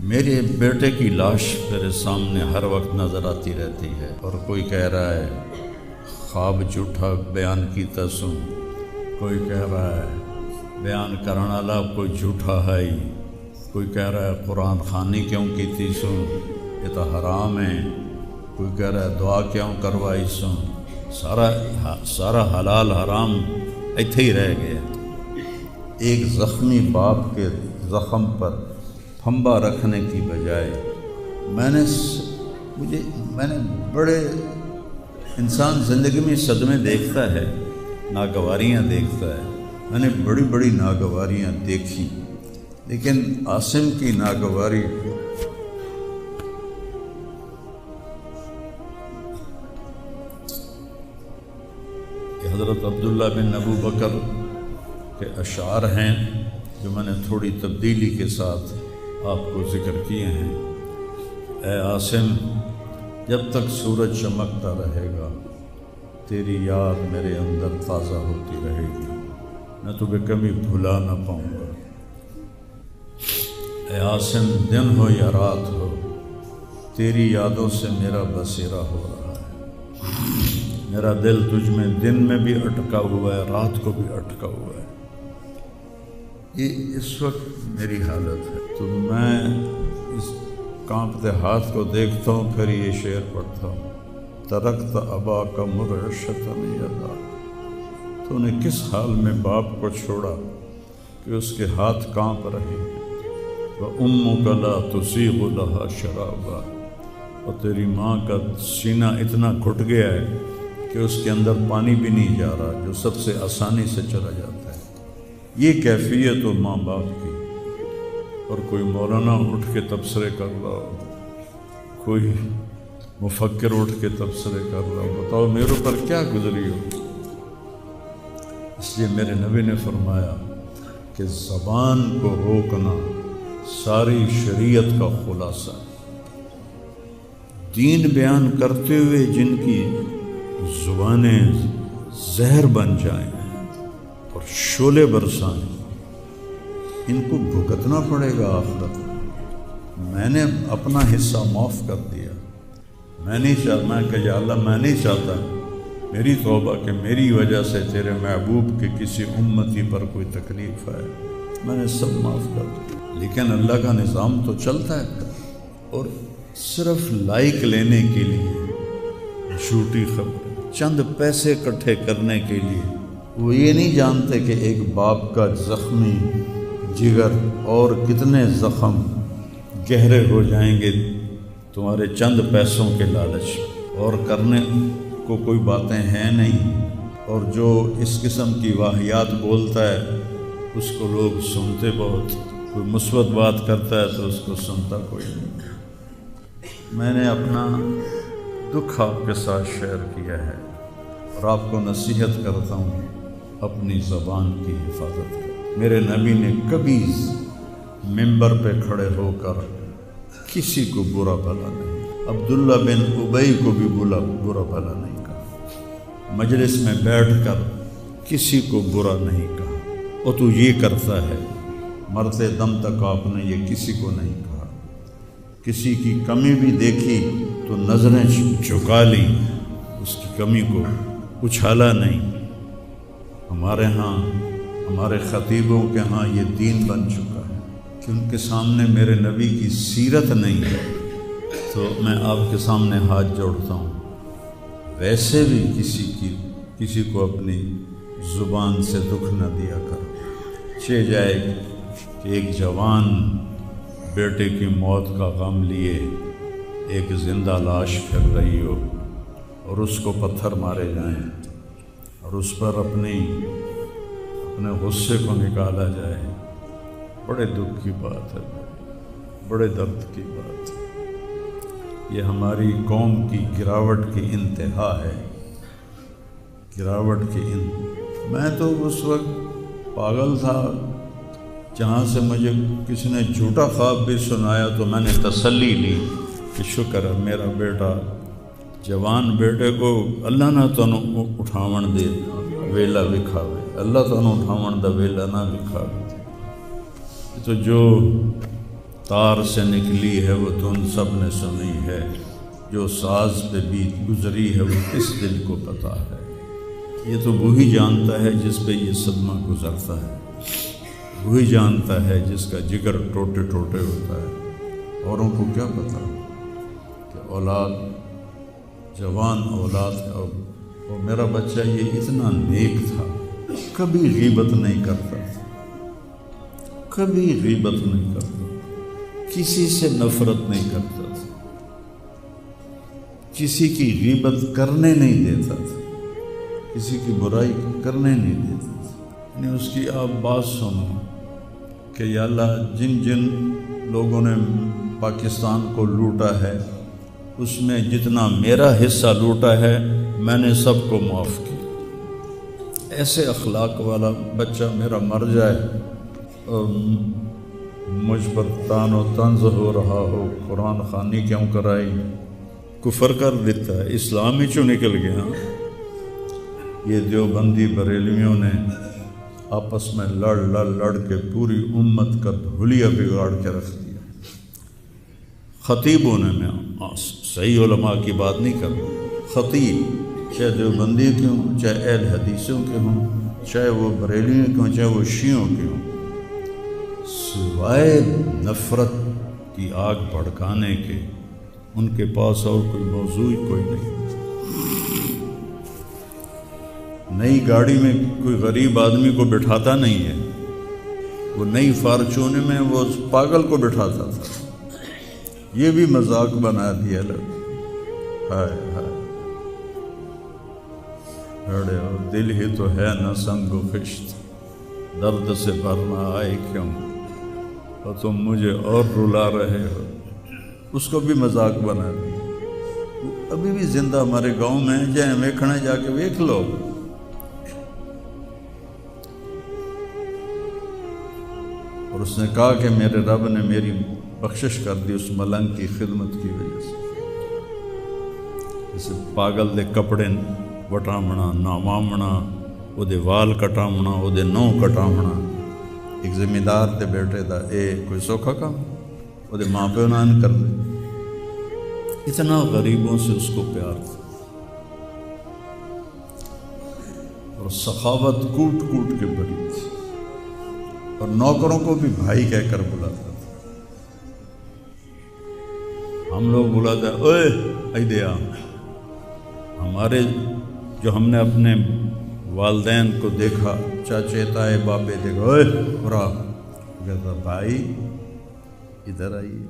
میرے بیٹے کی لاش میرے سامنے ہر وقت نظر آتی رہتی ہے، اور کوئی کہہ رہا ہے خواب جھوٹا بیان کیتا سوں، کوئی کہہ رہا ہے بیان کرنے والا کوئی جھوٹا ہے ہی، کوئی کہہ رہا ہے قرآن خوانی کیوں کیتی سوں، یہ تو حرام ہے، کوئی کہہ رہا ہے دعا کیوں کروائی سوں، سارا حلال حرام ایتھے ہی رہ گیا۔ ایک زخمی باپ کے زخم پر پھنبا رکھنے کی بجائے میں نے بڑے انسان زندگی میں صدمے دیکھتا ہے، ناگواریاں دیکھتا ہے، میں نے بڑی بڑی ناگواریاں دیکھی، لیکن عاصم کی ناگواری حضرت عبداللہ بن ابو بکر کے اشعار ہیں جو میں نے تھوڑی تبدیلی کے ساتھ آپ کو ذکر کیے ہیں۔ اے عاصم، جب تک سورج چمکتا رہے گا تیری یاد میرے اندر تازہ ہوتی رہے گی، میں تمہیں کبھی بھلا نہ پاؤں گا۔ اے عاصم، دن ہو یا رات ہو تیری یادوں سے میرا بسیرا ہو رہا ہے، میرا دل تجھ میں دن میں بھی اٹکا ہوا ہے، رات کو بھی اٹکا ہوا ہے۔ یہ اس وقت میری حالت ہے، تو میں اس کانپتے ہاتھ کو دیکھتا ہوں، پھر یہ شعر پڑھتا ہوں، ترکت ابا کا مرشتاً یدا، تو نے کس حال میں باپ کو چھوڑا کہ اس کے ہاتھ کانپ رہے ہیں، وَأُمُّكَ لَا تُسِيغُ لَهَا شَرَابًا، اور تیری ماں کا سینہ اتنا گھٹ گیا ہے کہ اس کے اندر پانی بھی نہیں جا رہا جو سب سے آسانی سے چلا جاتا ہے۔ یہ کیفیت ہو ماں باپ کی، اور کوئی مولانا اٹھ کے تبصرے کر رہا ہو، کوئی مفکر اٹھ کے تبصرے کر رہا ہو، بتاؤ میرے اوپر کیا گزری ہو۔ اس لیے میرے نبی نے فرمایا کہ زبان کو روکنا ساری شریعت کا خلاصہ ہے۔ دین بیان کرتے ہوئے جن کی زبانیں زہر بن جائیں اور شعلے برسائیں، ان کو بھگتنا پڑے گا آخرت میں۔ میں نے اپنا حصہ معاف کر دیا، میں نہیں چاہتا کہ یا اللہ میں نہیں چاہتا، میری توبہ کہ میری وجہ سے تیرے محبوب کے کسی امتی پر کوئی تکلیف ہے، میں نے سب معاف کر دیا۔ لیکن اللہ کا نظام تو چلتا ہے، اور صرف لائک لینے کے لیے جھوٹی خبر، چند پیسے اکٹھے کرنے کے لیے، وہ یہ نہیں جانتے کہ ایک باپ کا زخمی جگر اور کتنے زخم گہرے ہو جائیں گے تمہارے چند پیسوں کے لالچ، اور کرنے کو کوئی باتیں ہیں نہیں، اور جو اس قسم کی واہیات بولتا ہے اس کو لوگ سنتے بہت، کوئی مثبت بات کرتا ہے تو اس کو سنتا کوئی نہیں۔ میں نے اپنا دکھ آپ کے ساتھ شیئر کیا ہے، اور آپ کو نصیحت کرتا ہوں اپنی زبان کی حفاظت کریں۔ میرے نبی نے کبھی ممبر پہ کھڑے ہو کر کسی کو برا بھلا نہیں، عبداللہ بن ابی کو بھی برا بھلا نہیں کہا، مجلس میں بیٹھ کر کسی کو برا نہیں کہا، اور تو یہ کرتا ہے، مرتے دم تک آپ نے یہ کسی کو نہیں کہا۔ کسی کی کمی بھی دیکھی تو نظریں جھکا لی، اس کی کمی کو اچھالا نہیں۔ ہمارے ہاں، ہمارے خطیبوں کے ہاں یہ دین بن چکا ہے کہ ان کے سامنے میرے نبی کی سیرت نہیں ہے، تو میں آپ کے سامنے ہاتھ جوڑتا ہوں، ویسے بھی کسی کو اپنی زبان سے دکھ نہ دیا کرو۔ چہ جائے کہ ایک جوان بیٹے کی موت کا غم لیے ایک زندہ لاش پھر رہی ہو، اور اس کو پتھر مارے جائیں، اور اس پر اپنے غصے کو نکالا جائے، بڑے دکھ کی بات ہے، بڑے درد کی بات ہے۔ یہ ہماری قوم کی گراوٹ کی انتہا ہے، گراوٹ کی میں تو اس وقت پاگل تھا، جہاں سے مجھے کسی نے جھوٹا خواب بھی سنایا تو میں نے تسلی لی کہ شکر ہے میرا بیٹا، جوان بیٹے کو اللہ نہ تنوں اٹھاون دے ویلا وکھاوے، اللہ تنوں اٹھاون دا ویلا نہ وکھاوے۔ تو جو تار سے نکلی ہے وہ دھن سب نے سنی ہے، جو ساز پہ بیت گزری ہے وہ کس دل کو پتہ ہے۔ یہ تو وہی جانتا ہے جس پہ یہ صدمہ گزرتا ہے، وہی جانتا ہے جس کا جگر ٹوٹے ٹوٹے ہوتا ہے۔ اوروں کو کیا پتہ کہ اولاد، جوان اولاد کا، اور میرا بچہ یہ اتنا نیک تھا، کبھی غیبت نہیں کرتا تھا، کبھی غیبت نہیں کرتا، کسی سے نفرت نہیں کرتا تھا، کسی کی غیبت کرنے نہیں دیتا تھا، کسی کی برائی کرنے نہیں دیتا تھا۔ یعنی اس کی آپ بات سنو کہ یا اللہ جن جن لوگوں نے پاکستان کو لوٹا ہے اس میں جتنا میرا حصہ لوٹا ہے میں نے سب کو معاف کیا۔ ایسے اخلاق والا بچہ میرا مر جائے اور مجھ پر تان و طنز ہو رہا ہو، قرآن خوانی کیوں کرائی، کفر کر دیتا ہے، اسلام ہی چوں نکل گیا۔ یہ دیوبندی بریلویوں نے آپس میں لڑ کے پوری امت کا دھولیا بگاڑ کے رکھ دیا۔ خطیبوں نے، میں صحیح علماء کی بات نہیں کر رہا، خطیب چاہے دیوبندی کے ہوں، چاہے اہل حدیثوں کے ہوں، چاہے وہ بریلویوں کے ہوں، چاہے وہ شیعوں کے ہوں، سوائے نفرت کی آگ بھڑکانے کے ان کے پاس اور کوئی موضوع کوئی نہیں۔ نئی گاڑی میں کوئی غریب آدمی کو بٹھاتا نہیں ہے، وہ نئی فارچون میں وہ اس پاگل کو بٹھاتا تھا۔ یہ بھی مذاق بنا دیا لوگ۔ ہائے ہائے بڑے، اور دل ہی تو ہے نہ سنگ و خشت، درد سے بھرنا آئے کیوں، اور تم مجھے اور رلا رہے ہو۔ اس کو بھی مذاق بنا دیا۔ ابھی بھی زندہ ہمارے گاؤں میں جائیں ویکھنے، جا کے ویکھ لو۔ اور اس نے کہا کہ میرے رب نے میری بخشش کر دی اس ملنگ کی خدمت کی وجہ سے۔ اسے پاگل دے کپڑے وٹامنا، ناوامنا، وہ دے وال کٹامنا، وہ دے نو کٹامنا، ایک زمیندار دے بیٹے دا اے کوئی سوکھا کام، وہ دے ماں پیو نان کر دے۔ اتنا غریبوں سے اس کو پیار تھا، اور سخاوت کوٹ کوٹ کے بھری تھی، اور نوکروں کو بھی بھائی کہہ کر بلاتا تھا۔ ہم لوگ بلاتے ہیں اوئے ایدیا، ہمارے جو ہم نے اپنے والدین کو دیکھا، چاچے تائے باپے دیکھا، اوئے برا، کہتا بھائی ادھر آئیے۔